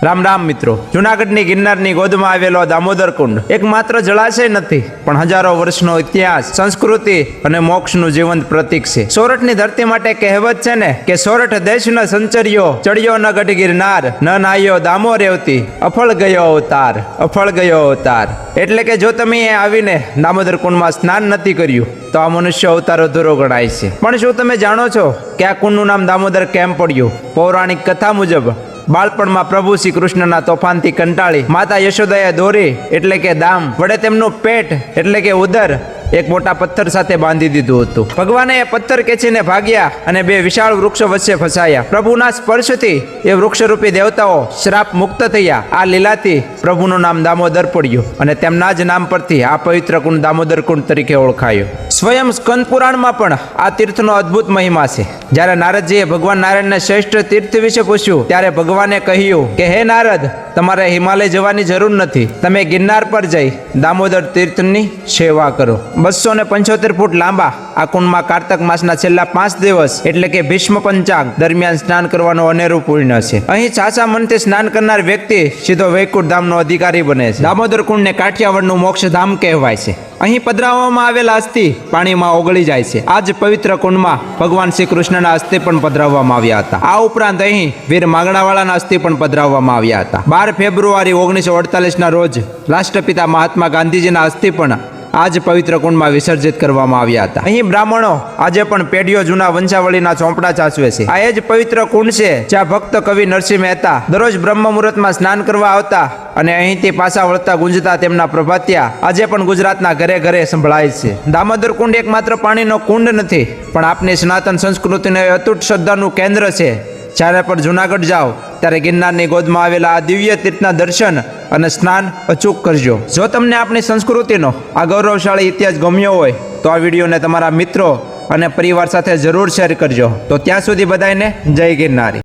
રામ રામ મિત્રો, જુનાગઢની ગિરનારની ગોદમાં આવેલો દામોદર કુંડ એકમાત્ર જળાશય નથી, પણ હજારો વર્ષનો ઇતિહાસ, સંસ્કૃતિ અને મોક્ષનું જીવંત પ્રતીક છે. સોરઠની ધરતી માટે કહેવત છે ને કે સોરઠ દેશ ન સંચર્યો, ચડ્યો ન ગઢ ગિરનાર, ન નાયો દામો રેવતી, અફળ ગયો અવતાર, અફળ ગયો અવતાર. એટલે કે જો તમે અહીં આવીને દામોદર કુંડમાં સ્નાન નથી કર્યું તો આ મનુષ્ય અવતાર અધૂરો ગણાય છે. પણ શું તમે જાણો છો કે આ કુંડનું નામ દામોદર કેમ પડ્યું? પૌરાણિક કથા મુજબ બાળપણમાં પ્રભુ શ્રી કૃષ્ણના તોફાનથી કંટાળી માતા યશોદાએ દોરી એટલે કે દામ વડે તેમનું પેટ એટલે કે ઉદર એક મોટા પથ્થર સાથે બાંધી દીધું હતું. ભગવાને એ પથ્થર ખેંચીને ભાગ્યા અને બે વિશાળ વૃક્ષો વચ્ચે ફસાયા. પ્રભુના સ્પર્શથી એ વૃક્ષરૂપી દેવતાઓ શ્રાપ મુક્ત થયા. આ લીલાથી પ્રભુનું નામ દામોદર પડ્યું અને તેમના જ નામ પરથી આ પવિત્ર કુંડ દામોદર કુંડ તરીકે ઓળખાયો. સ્વયં સ્કંદ પુરાણમાં પણ આ તીર્થનો અદ્ભુત મહિમા છે. જ્યારે નારદજીએ ભગવાન નારાયણને શ્રેષ્ઠ તીર્થ વિશે પૂછ્યું ત્યારે ભગવાને કહ્યું કે હે નારદ, તમારે હિમાલય જવાની જરૂર નથી. તમે ગિરનાર પર જઈ દામોદર તીર્થની સેવા કરો. 275 ફૂટ લાંબા આ કુંડમાં કાર્તક માસના છેલ્લા 5 દિવસ એટલે કે ભીષ્મ પંચાંગ દરમિયાન સ્નાન કરવાનો અનેરું પુણ્ય છે. અહીં સાચા મનથી સ્નાન કરનાર વ્યક્તિ સીધો વૈકુંઠ ધામનો અધિકારી બને છે. દામોદર કુંડને કાઠિયાવાડનું મોક્ષધામ કહેવાય છે. અહીં પધરાવવામાં આવેલા અસ્થિ પાણીમાં ઓગળી જાય છે. આ જ પવિત્ર કુંડમાં ભગવાન શ્રી કૃષ્ણના અસ્થિ પણ પધરાવવામાં આવ્યા હતા. આ ઉપરાંત અહીં વીર માંગણાવાળાના અસ્થિ પણ પધરાવવામાં આવ્યા હતા. 12 ફેબ્રુઆરી 1948ના રોજ રાષ્ટ્રપિતા મહાત્મા ગાંધીજીના અસ્થિ પણ આ જ પવિત્ર કુંડમાં વિસર્જિત કરવામાં આવ્યા હતા. અહીં બ્રાહ્મણો આજે પણ પેઢીઓ જૂના વંશાવળીના ચોપડા ચાચવે છે. આ એ જ પવિત્ર કુંડ છે જ્યાં ભક્ત કવિ નરસિંહ મહેતા દરરોજ બ્રહ્મ મુહૂર્તમાં સ્નાન કરવા આવતા અને અહીંથી પાછા વળતા ગુંજતા તેમના પ્રભાતિયા આજે પણ ગુજરાતના ઘરે ઘરે સંભળાય છે. દામોદર કુંડ એકમાત્ર પાણીનો કુંડ નથી, પણ આપની સનાતન સંસ્કૃતિનું અતૂટ શ્રદ્ધાનું કેન્દ્ર છે. જ્યારે પણ જુનાગઢ જાઓ ત્યારે ગિરનારની ગોદમાં આવેલા આ દિવ્ય તીર્થના દર્શન અને સ્નાન અચૂક કરજો. જો તમને આપણી સંસ્કૃતિનો આ ગૌરવશાળી ઇતિહાસ ગમ્યો હોય તો આ વિડીયોને તમારા મિત્રો અને પરિવાર સાથે જરૂર શેર કરજો. તો ત્યાં સુધી બધાને જય ગિરનારી.